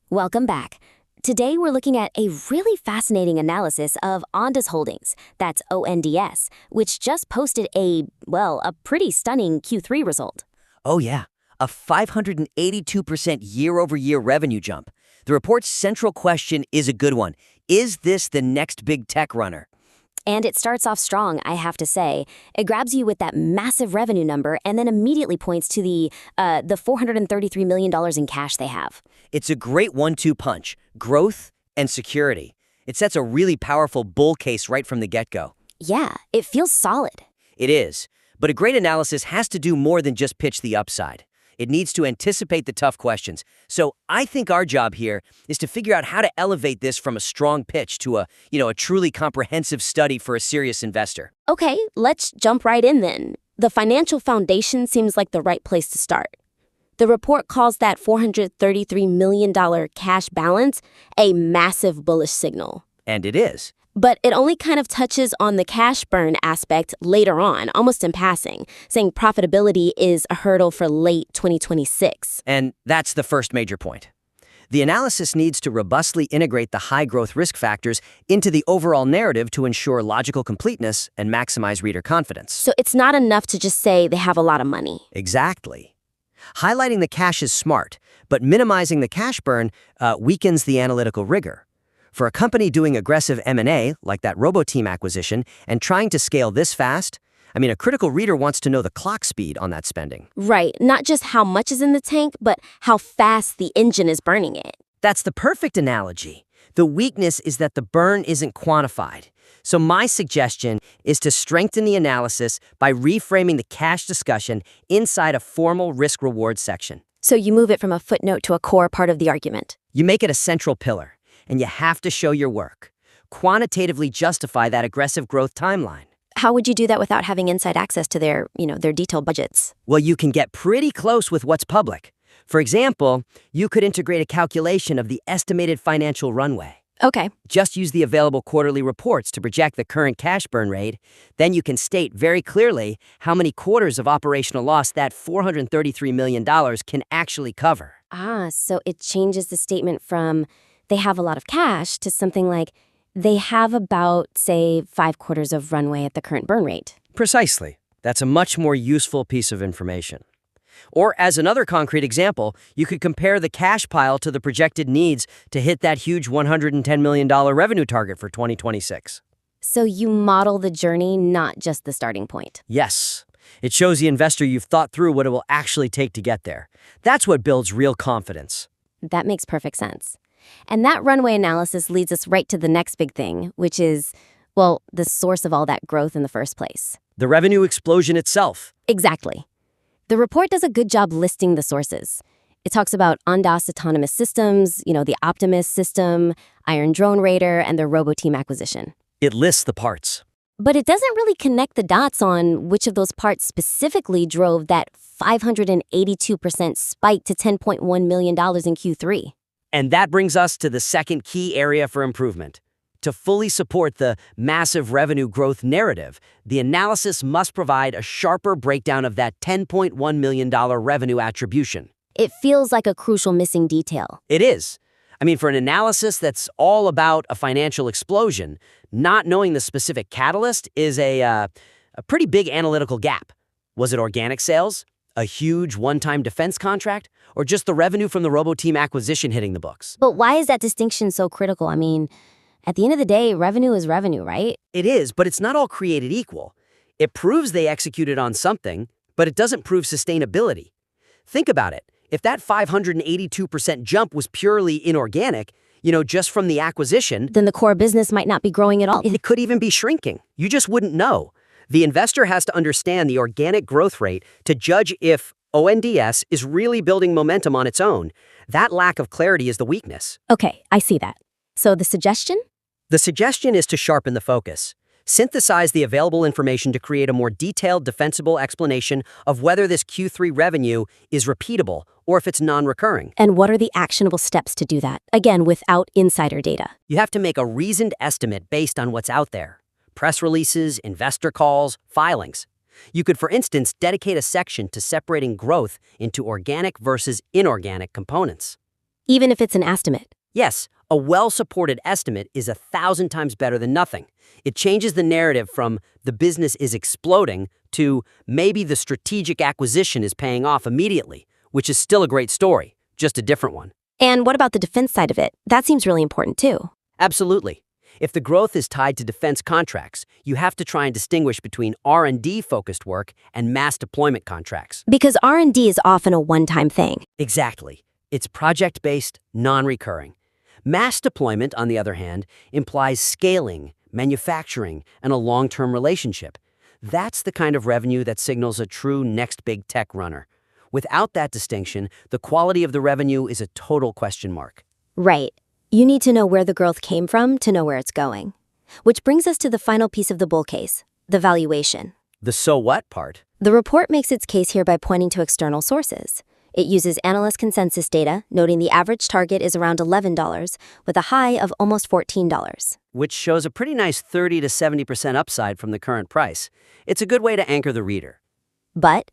Welcome back. Today we're looking at a really fascinating analysis of ONDS Holdings, that's ONDS, which just posted a pretty stunning Q3 result. Oh yeah, a 582% year-over-year revenue jump. The report's central question is a good one. Is this the next big tech runner? And it starts off strong, I have to say. It grabs you with that massive revenue number and then immediately points to the $433 million in cash they have. It's a great 1-2 punch, growth and security. It sets a really powerful bull case right from the get-go. Yeah, it feels solid. It is, but a great analysis has to do more than just pitch the upside. It needs to anticipate the tough questions. So I think our job here is to figure out how to elevate this from a strong pitch to a truly comprehensive study for a serious investor. Okay, let's jump right in then. The financial foundation seems like the right place to start. The report calls that $433 million cash balance a massive bullish signal. And it is. But it only kind of touches on the cash burn aspect later on, almost in passing, saying profitability is a hurdle for late 2026. And that's the first major point. The analysis needs to robustly integrate the high-growth risk factors into the overall narrative to ensure logical completeness and maximize reader confidence. So it's not enough to just say they have a lot of money. Exactly. Highlighting the cash is smart, but minimizing the cash burn weakens the analytical rigor. For a company doing aggressive M&A, like that RoboTeam acquisition, and trying to scale this fast, a critical reader wants to know the clock speed on that spending. Right, not just how much is in the tank, but how fast the engine is burning it. That's the perfect analogy. The weakness is that the burn isn't quantified. So my suggestion is to strengthen the analysis by reframing the cash discussion inside a formal risk-reward section. So you move it from a footnote to a core part of the argument. You make it a central pillar. And you have to show your work. Quantitatively justify that aggressive growth timeline. How would you do that without having inside access to their detailed budgets? Well, you can get pretty close with what's public. For example, you could integrate a calculation of the estimated financial runway. Okay. Just use the available quarterly reports to project the current cash burn rate. Then you can state very clearly how many quarters of operational loss that $433 million can actually cover. So it changes the statement from they have a lot of cash to something like they have about, say, 5 quarters of runway at the current burn rate. Precisely. That's a much more useful piece of information. Or as another concrete example, you could compare the cash pile to the projected needs to hit that huge $110 million revenue target for 2026. So you model the journey, not just the starting point. Yes. It shows the investor you've thought through what it will actually take to get there. That's what builds real confidence. That makes perfect sense. And that runway analysis leads us right to the next big thing, which is, the source of all that growth in the first place. The revenue explosion itself. Exactly. The report does a good job listing the sources. It talks about ONDS autonomous systems, the Optimus system, Iron Drone Raider, and their RoboTeam acquisition. It lists the parts. But it doesn't really connect the dots on which of those parts specifically drove that 582% spike to $10.1 million in Q3. And that brings us to the second key area for improvement. To fully support the massive revenue growth narrative, the analysis must provide a sharper breakdown of that $10.1 million revenue attribution. It feels like a crucial missing detail. It is. For an analysis that's all about a financial explosion, not knowing the specific catalyst is a pretty big analytical gap. Was it organic sales? A huge one-time defense contract? Or just the revenue from the RoboTeam acquisition hitting the books? But why is that distinction so critical? At the end of the day, revenue is revenue, right? It is, but it's not all created equal. It proves they executed on something, but it doesn't prove sustainability. Think about it. If that 582% jump was purely inorganic, just from the acquisition, then the core business might not be growing at all. It could even be shrinking. You just wouldn't know. The investor has to understand the organic growth rate to judge if ONDS is really building momentum on its own. That lack of clarity is the weakness. Okay, I see that. So the suggestion? The suggestion is to sharpen the focus. Synthesize the available information to create a more detailed, defensible explanation of whether this Q3 revenue is repeatable or if it's non-recurring. And what are the actionable steps to do that? Again, without insider data. You have to make a reasoned estimate based on what's out there. Press releases, investor calls, filings. You could, for instance, dedicate a section to separating growth into organic versus inorganic components. even if it's an estimate. Yes, a well-supported estimate is 1,000 times better than nothing. It changes the narrative from the business is exploding to maybe the strategic acquisition is paying off immediately, which is still a great story, just a different one. And what about the defense side of it? That seems really important too. Absolutely. If the growth is tied to defense contracts, you have to try and distinguish between R&D focused work and mass deployment contracts. Because R&D is often a one-time thing. Exactly. It's project-based, non-recurring. Mass deployment, on the other hand, implies scaling, manufacturing, and a long-term relationship. That's the kind of revenue that signals a true next big tech runner. Without that distinction, the quality of the revenue is a total question mark. Right. You need to know where the growth came from to know where it's going. Which brings us to the final piece of the bull case, the valuation. The so what part? The report makes its case here by pointing to external sources. It uses analyst consensus data, noting the average target is around $11, with a high of almost $14. Which shows a pretty nice 30 to 70% upside from the current price. It's a good way to anchor the reader. But,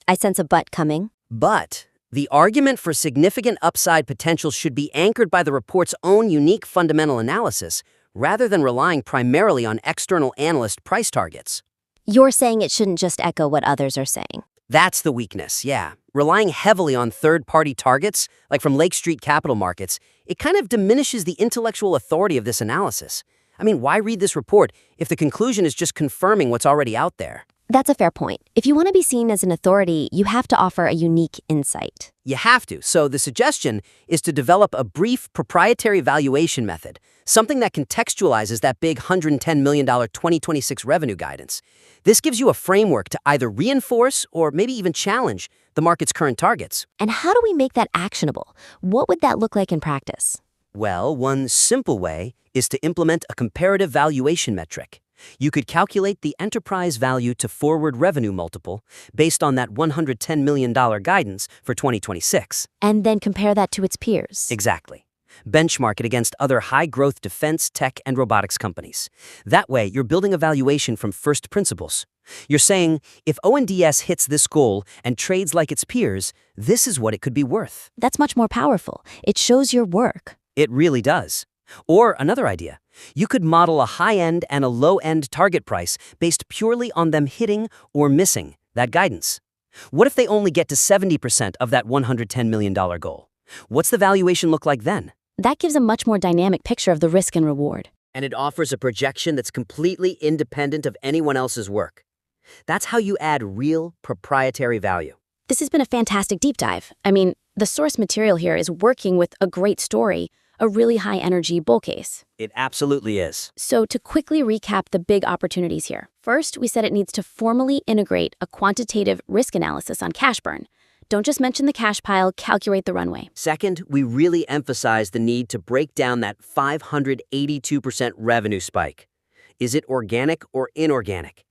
I sense a but coming. But the argument for significant upside potential should be anchored by the report's own unique fundamental analysis, rather than relying primarily on external analyst price targets. You're saying it shouldn't just echo what others are saying. That's the weakness, yeah. Relying heavily on third-party targets, like from Lake Street Capital Markets, it kind of diminishes the intellectual authority of this analysis. I mean, why read this report if the conclusion is just confirming what's already out there? That's a fair point. If you want to be seen as an authority, you have to offer a unique insight. You have to. So the suggestion is to develop a brief proprietary valuation method, something that contextualizes that big $110 million 2026 revenue guidance. This gives you a framework to either reinforce or maybe even challenge the market's current targets. And how do we make that actionable? What would that look like in practice? Well, one simple way is to implement a comparative valuation metric. You could calculate the enterprise value to forward revenue multiple based on that $110 million guidance for 2026. And then compare that to its peers. Exactly. Benchmark it against other high-growth defense, tech, and robotics companies. That way, you're building a valuation from first principles. You're saying, if ONDS hits this goal and trades like its peers, this is what it could be worth. That's much more powerful. It shows your work. It really does. Or another idea, you could model a high-end and a low-end target price based purely on them hitting or missing that guidance. What if they only get to 70% of that $110 million goal? What's the valuation look like then? That gives a much more dynamic picture of the risk and reward. And it offers a projection that's completely independent of anyone else's work. That's how you add real proprietary value. This has been a fantastic deep dive. I mean, the source material here is working with a great story, a really high-energy bull case. It absolutely is. So to quickly recap the big opportunities here. First, we said it needs to formally integrate a quantitative risk analysis on cash burn. Don't just mention the cash pile, calculate the runway. Second, we really emphasize the need to break down that 582% revenue spike. Is it organic or inorganic?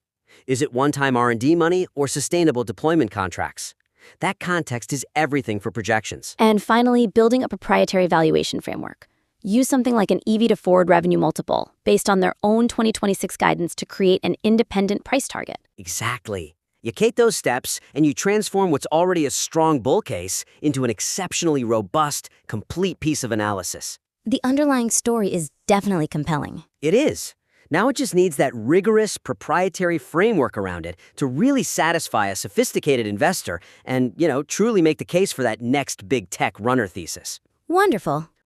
Is it one-time R&D money or sustainable deployment contracts? That context is everything for projections. And finally, building a proprietary valuation framework. Use something like an EV to forward revenue multiple based on their own 2026 guidance to create an independent price target. Exactly. You take those steps and you transform what's already a strong bull case into an exceptionally robust, complete piece of analysis. The underlying story is definitely compelling. It is. Now it just needs that rigorous proprietary framework around it to really satisfy a sophisticated investor and, truly make the case for that next big tech runner thesis. Wonderful.